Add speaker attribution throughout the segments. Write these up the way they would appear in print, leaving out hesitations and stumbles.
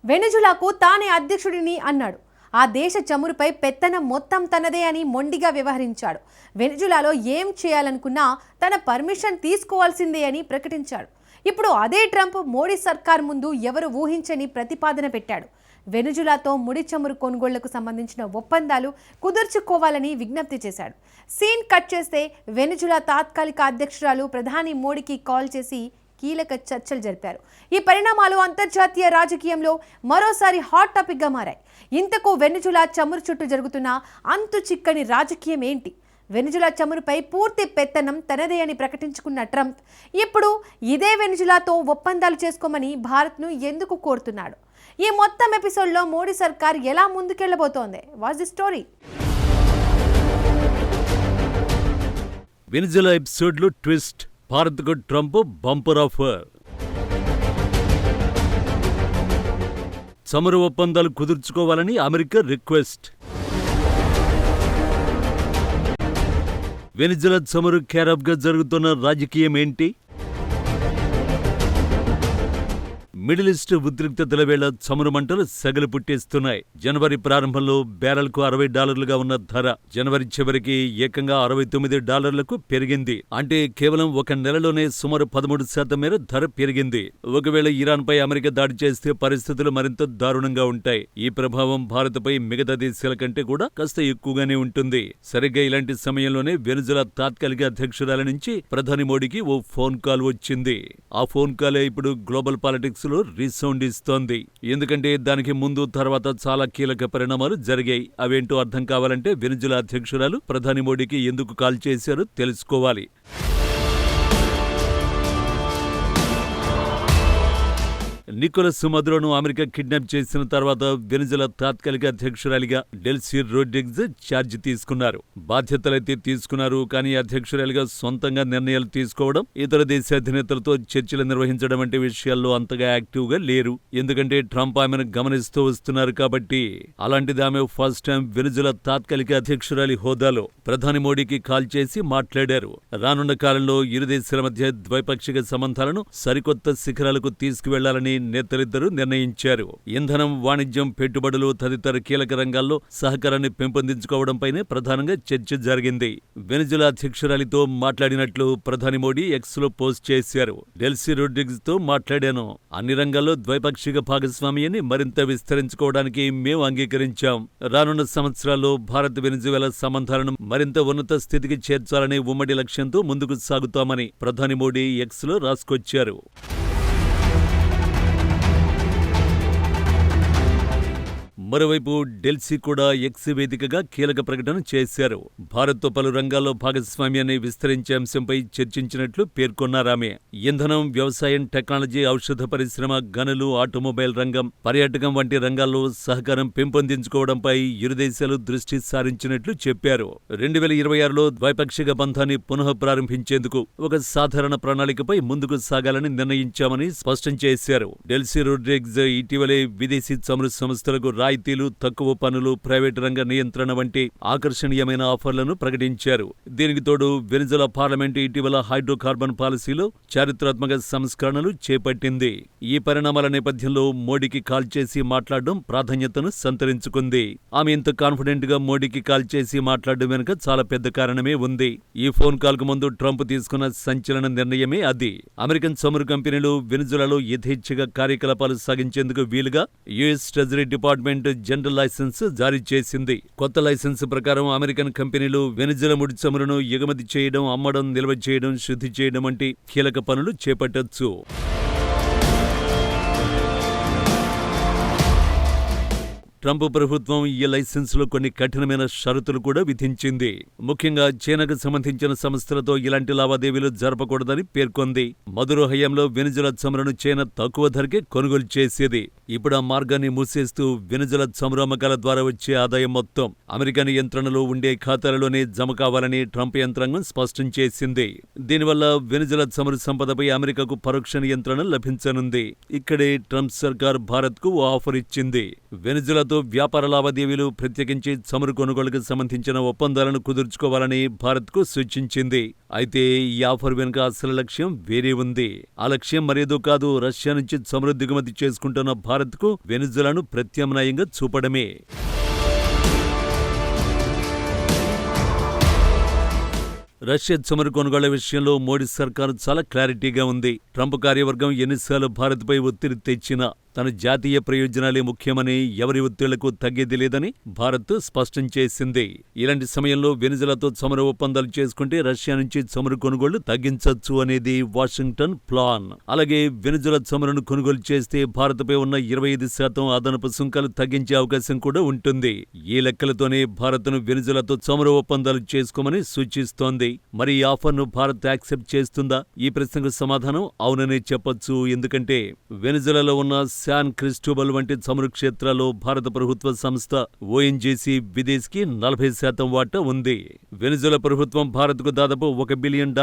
Speaker 1: వెనిజులాకు తానే అధ్యక్షుడిని అన్నాడు. ఆ దేశ చమురుపై పెత్తనం మొత్తం తనదే అని మొండిగా వ్యవహరించాడు. వెనిజులాలో ఏం చేయాలనుకున్నా తన పర్మిషన్ తీసుకోవాల్సిందే అని ప్రకటించాడు. ఇప్పుడు అదే ట్రంప్ మోడీ సర్కార్ ముందు ఎవరు ఊహించని ప్రతిపాదన పెట్టాడు. వెనిజులాతో ముడి చమురు కొనుగోళ్లకు సంబంధించిన ఒప్పందాలు కుదుర్చుకోవాలని విజ్ఞప్తి చేశాడు. సీన్ కట్ చేస్తే వెనిజులా తాత్కాలిక అధ్యక్షురాలు ప్రధాని మోడీకి కాల్ చేసి కీలక చర్చలు జరిపారు. ఈ పరిణామాలు అంతర్జాతీయ రాజకీయంలో మరోసారి హాట్ టాపిక్గా మారాయి. ఇంతకు వెనిజులా చమురు చుట్టూ జరుగుతున్న అంతు చిక్కని రాజకీయం ఏంటి? వెనిజులా చమురుపై పూర్తి పెత్తనం తనదే అని ప్రకటించుకున్న ట్రంప్ ఇప్పుడు ఇదే వెనిజులాతో ఒప్పందాలు చేసుకోమని భారత్ను ఎందుకు కోరుతున్నాడు? ఈ మొత్తం ఎపిసోడ్లో మోడీ సర్కార్ ఎలా ముందుకెళ్లబోతోంది? What's the story?
Speaker 2: వెనిజులా ఎపిసోడ్లో ట్విస్ట్. భారత్కు ట్రంప్ బంపర్ ఆఫర్. చమురు ఒప్పందాలు కుదుర్చుకోవాలని అమెరికా రిక్వెస్ట్. వెనిజులా చమురు క్యారబ్గా జరుగుతున్న రాజకీయం ఏంటి? మిడిల్ ఈస్ట్ ఉద్రిక్తతల వేళ చమురు మంటలు సెగలు పుట్టేస్తున్నాయి. జనవరి ప్రారంభంలో బ్యారెల్కు $60గా ఉన్న ధర జనవరి చివరికి ఏకంగా $69లకు పెరిగింది. అంటే కేవలం ఒక నెలలోనే సుమారు 13% మేర ధర పెరిగింది. ఒకవేళ ఇరాన్పై అమెరికా దాడి చేస్తే పరిస్థితులు మరింత దారుణంగా ఉంటాయి. ఈ ప్రభావం భారత్పై మిగతా దేశాల కంటే కూడా కాస్త ఎక్కువగానే ఉంటుంది. సరిగ్గా ఇలాంటి సమయంలోనే వెనిజులా తాత్కాలిక అధ్యక్షురాల నుంచి ప్రధాని మోడీకి ఓ ఫోన్ కాల్ వచ్చింది. ఆ ఫోన్ కాలే ఇప్పుడు గ్లోబల్ పాలిటిక్స్ లో రీసౌండ్ ఇస్తోంది. ఎందుకంటే దానికి ముందు తర్వాత చాలా కీలక పరిణామాలు జరిగాయి. అవేంటో అర్థం కావాలంటే వెనిజులా అధ్యక్షురాలు ప్రధాని మోడీకి ఎందుకు కాల్ చేశారో తెలుసుకోవాలి. నికోలస్ మదురోను అమెరికా కిడ్నాప్ చేసిన తర్వాత వెనిజులా తాత్కాలిక అధ్యక్షురాలిగా డెల్సీ రోడ్రిగ్స్ ఛార్జ్ తీసుకున్నారు. బాధ్యతలైతే తీసుకున్నారు, కానీ అధ్యక్షురాలిగా సొంతంగా నిర్ణయాలు తీసుకోవడం, ఇతర దేశ అధినేతలతో చర్చలు నిర్వహించడం వంటి విషయాల్లో అంతగా యాక్టివ్గా లేరు. ఎందుకంటే ట్రంప్ ఆమెను గమనిస్తూ వస్తున్నారు కాబట్టి. అలాంటిది ఆమె ఫస్ట్ టైం వెనిజులా తాత్కాలిక అధ్యక్షురాలి హోదాలో ప్రధాని మోడీకి కాల్ చేసి మాట్లాడారు. రానున్న కాలంలో ఇరు దేశాల మధ్య ద్వైపాక్షిక సంబంధాలను సరికొత్త శిఖరాలకు తీసుకువెళ్లాలని నేతలిద్దరూ నిర్ణయించారు. ఇంధనం, వాణిజ్యం, పెట్టుబడులు తదితర కీలక రంగాల్లో సహకారాన్ని పెంపొందించుకోవడంపైనే ప్రధానంగా చర్చ జరిగింది. వెనిజులా అధ్యక్షురాలితో మాట్లాడినట్లు ప్రధాని మోడీ ఎక్స్ లో పోస్ట్ చేశారు. డెల్సీ రోడ్రిగ్స్ తో మాట్లాడాను. అన్ని రంగాల్లో ద్వైపాక్షిక భాగస్వామ్యాన్ని మరింత విస్తరించుకోవడానికి మేము అంగీకరించాం. రానున్న సంవత్సరాల్లో భారత్ వెనిజువేలా సంబంధాలను మరింత ఉన్నత స్థితికి చేర్చాలనే ఉమ్మడి లక్ష్యంతో ముందుకు సాగుతామని ప్రధాని మోడీ ఎక్స్ లో రాసుకొచ్చారు. మరోవైపు డెల్సీ కూడా ఎక్స్ వేదికగా కీలక ప్రకటన చేశారు. భారత్తో పలు రంగాల్లో భాగస్వామ్యాన్ని విస్తరించే అంశంపై చర్చించినట్లు పేర్కొన్నారామె. ఇంధనం, వ్యవసాయం, టెక్నాలజీ, ఔషధ పరిశ్రమ, గనులు, ఆటోమొబైల్ రంగం, పర్యాటకం వంటి రంగాల్లో సహకారం పెంపొందించుకోవడంపై ఇరు దేశాలు దృష్టి సారించినట్లు చెప్పారు. 2026లో ద్వైపాక్షిక బంధాన్ని పునః ప్రారంభించేందుకు ఒక సాధారణ ప్రణాళికపై ముందుకు సాగాలని నిర్ణయించామని స్పష్టం చేశారు. డెల్సీ రోడ్రిగ్స్ ఇటీవలే విదేశీ చమురు సంస్థలకు రాయితీలు, తక్కువ పన్నులు, ప్రైవేటు రంగ నియంత్రణ వంటి ఆకర్షణీయమైన ఆఫర్లను ప్రకటించారు. దీనికి తోడు వెనిజులా పార్లమెంటు ఇటీవల హైడ్రోకార్బన్ పాలసీలో చారిత్రాత్మక సంస్కరణలు చేపట్టింది. ఈ పరిణామాల నేపథ్యంలో మోడీకి కాల్ చేసి మాట్లాడడం ప్రాధాన్యతను సంతరించుకుంది. ఆమె ఇంత కాన్ఫిడెంట్ గా మోడీకి కాల్ చేసి మాట్లాడడం వెనుక చాలా పెద్ద కారణమే ఉంది. ఈ ఫోన్ కాల్ కు ముందు ట్రంప్ తీసుకున్న సంచలన నిర్ణయమే అది. అమెరికన్ చమురు కంపెనీలు వెనిజులాలో యథేచ్ఛగా కార్యకలాపాలు సాగించేందుకు వీలుగా US treasury department general licence జారీ చేసింది. కొత్త లైసెన్స్ ప్రకారం అమెరికన్ కంపెనీలు వెనిజులా ముడి చమురును ఎగుమతి చేయడం, అమ్మడం, నిల్వ చేయడం, శుద్ధి చేయడం వంటి కీలక పనులు చేపట్టొచ్చు. ట్రంప్ ప్రభుత్వం ఈ లైసెన్సులో కొన్ని కఠినమైన షరతులు కూడా విధించింది. ముఖ్యంగా చైనాకు సంబంధించిన సంస్థలతో ఇలాంటి లావాదేవీలు జరపకూడదని పేర్కొంది. మదురో హయాంలో వెనిజులా చమురును చైనా తక్కువ ధరకే కొనుగోలు చేసేది. ఇప్పుడు ఆ మార్గాన్ని మూసేస్తూ వెనిజులా చమురు అమ్మకాల ద్వారా వచ్చే ఆదాయం మొత్తం అమెరికా నియంత్రణలో ఉండే ఖాతాలలోనే జమ కావాలని ట్రంప్ యంత్రాంగం స్పష్టం చేసింది. దీనివల్ల వెనిజులా చమురు సంపదపై అమెరికాకు పరోక్ష నియంత్రణ లభించనుంది. ఇక్కడే ట్రంప్ సర్కార్ భారత్కు ఓ ఆఫర్ ఇచ్చింది. వెనిజులాతో రష్యాతో వ్యాపార లావాదేవీలు, ప్రత్యేకించి చమురు కొనుగోలుకు సంబంధించిన ఒప్పందాలను కుదుర్చుకోవాలని భారత్కు సూచించింది. అయితే ఈ ఆఫర్ వెనుక అసలు లక్ష్యం వేరే ఉంది. ఆ లక్ష్యం మరేదో కాదు, రష్యా నుంచి చమురు దిగుమతి చేసుకుంటున్న భారత్కు వెనిజులాను ప్రత్యామ్నాయంగా చూపడమే. రష్యా చమురు కొనుగోళ్ల విషయంలో మోడీ సర్కారు చాలా క్లారిటీగా ఉంది. ట్రంప్ కార్యవర్గం ఎన్నిసార్లు భారత్పై ఒత్తిడి తెచ్చినా తన జాతీయ ప్రయోజనాలే ముఖ్యమని, ఎవరి ఒత్తిళ్లకు తగ్గేది లేదని భారత్ స్పష్టం చేసింది. ఇలాంటి సమయంలో వెనిజులాతో చమురు ఒప్పందాలు చేసుకుంటే రష్యా నుంచి చమురు కొనుగోళ్లు తగ్గించొచ్చు అనేది వాషింగ్టన్ ప్లాన్. అలాగే వెనిజులా చమురును కొనుగోలు చేస్తే భారత్పై ఉన్న 25% అదనపు సుంకాలు తగ్గించే అవకాశం కూడా ఉంటుంది. ఈ లెక్కలతోనే భారత్ను వెనిజులాతో చమురు ఒప్పందాలు చేసుకోమని సూచిస్తోంది. మరి ఈ ఆఫర్ను భారత్ యాక్సెప్ట్ చేస్తుందా? ఈ ప్రశ్నకు సమాధానం అవుననే చెప్పొచ్చు. ఎందుకంటే వెనిజులాలో ఉన్న శాన్ క్రిస్టోబల్ వంటి చమురు క్షేత్రాల్లో భారత ప్రభుత్వ సంస్థ ఓఎన్జీసీ విదేశ్కి 40% వాటా ఉంది. వెనిజులా ప్రభుత్వం భారత్కు దాదాపు $1 బిలియన్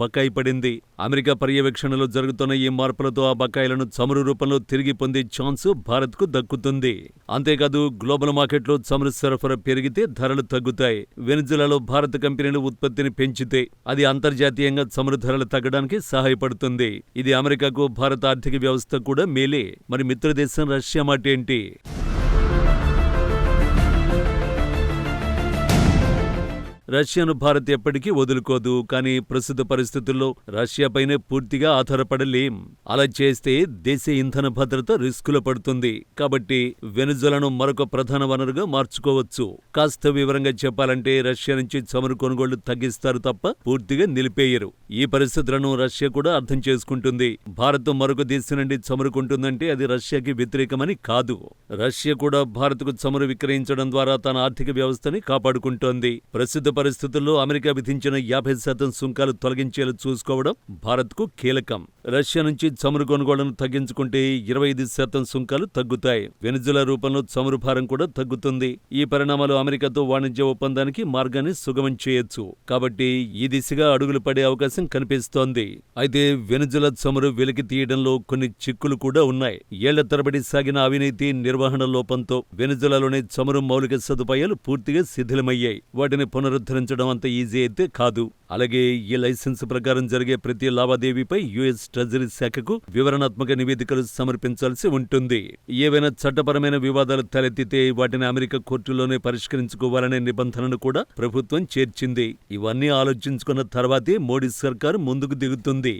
Speaker 2: బకాయి పడింది. అమెరికా పర్యవేక్షణలో జరుగుతున్న ఈ మార్పులతో ఆ బకాయిలను చమురు రూపంలో తిరిగి పొందే ఛాన్స్ భారత్కు దక్కుతుంది. అంతేకాదు, గ్లోబల్ మార్కెట్లో చమురు సరఫరా పెరిగితే ధరలు తగ్గుతాయి. వెనిజులాలో భారత కంపెనీలు ఉత్పత్తిని పెంచితే అది అంతర్జాతీయంగా చమురు ధరలు తగ్గడానికి సహాయపడుతుంది. ఇది అమెరికాకు, భారత ఆర్థిక వ్యవస్థ కూడా మేలే. మరి మిత్రదేశం రష్యా మాట ఏంటి? రష్యాను భారత్ ఎప్పటికీ వదులుకోదు. కానీ ప్రస్తుత పరిస్థితుల్లో రష్యాపైనే పూర్తిగా ఆధారపడలేం. అలా చేస్తే దేశ ఇంధన భద్రత రిస్కులో పడుతుంది. కాబట్టి వెనిజులాను మరొక ప్రధాన వనరుగా మార్చుకోవచ్చు. కాస్త వివరంగా చెప్పాలంటే రష్యా నుంచి చమురు కొనుగోళ్లు తగ్గిస్తారు తప్ప పూర్తిగా నిలిపేయరు. ఈ పరిస్థితులను రష్యా కూడా అర్థం చేసుకుంటుంది. భారత్ మరొక దేశం నుండి చమురు కొంటుందంటే అది రష్యాకి వ్యతిరేకమని కాదు. రష్యా కూడా భారత్కు చమురు విక్రయించడం ద్వారా తన ఆర్థిక వ్యవస్థని కాపాడుకుంటోంది. ప్రస్తుత పరిస్థితుల్లో అమెరికా విధించిన 50% సుంకాలు తొలగించేలా చూసుకోవడం భారత్కు కీలకం. రష్యా నుంచి చమురు కొనుగోళ్లను తగ్గించుకుంటే 25% సుంకాలు తగ్గుతాయి. వెనిజులా రూపంలో చమురు భారం కూడా తగ్గుతుంది. ఈ పరిణామాలు అమెరికాతో వాణిజ్య ఒప్పందానికి మార్గాన్ని సుగమం చేయొచ్చు. కాబట్టి ఈ దిశగా అడుగులు పడే అవకాశం కనిపిస్తోంది. అయితే వెనిజులా చమురు వెలికి తీయడంలో కొన్ని చిక్కులు కూడా ఉన్నాయి. ఏళ్ల తరబడి సాగిన అవినీతి, నిర్వహణ లోపంతో వెనిజులాలోని చమురు మౌలిక సదుపాయాలు పూర్తిగా శిథిలమయ్యాయి. వాటిని పునరుద్ధరించడం అంత ఈజీ అయితే కాదు. అలాగే ఈ లైసెన్స్ ప్రకారం జరిగే ప్రతి లావాదేవీపై యుఎస్ ట్రెజరీ శాఖకు వివరణాత్మక నివేదికలు సమర్పించాల్సి ఉంటుంది. ఏవైనా చట్టపరమైన వివాదాలు తలెత్తితే వాటిని అమెరికా కోర్టులోనే పరిష్కరించుకోవాలనే నిబంధనను కూడా ప్రభుత్వం చేర్చింది. ఇవన్నీ ఆలోచించుకున్న తర్వాతే మోడీ సర్కారు ముందుకు దిగుతుంది.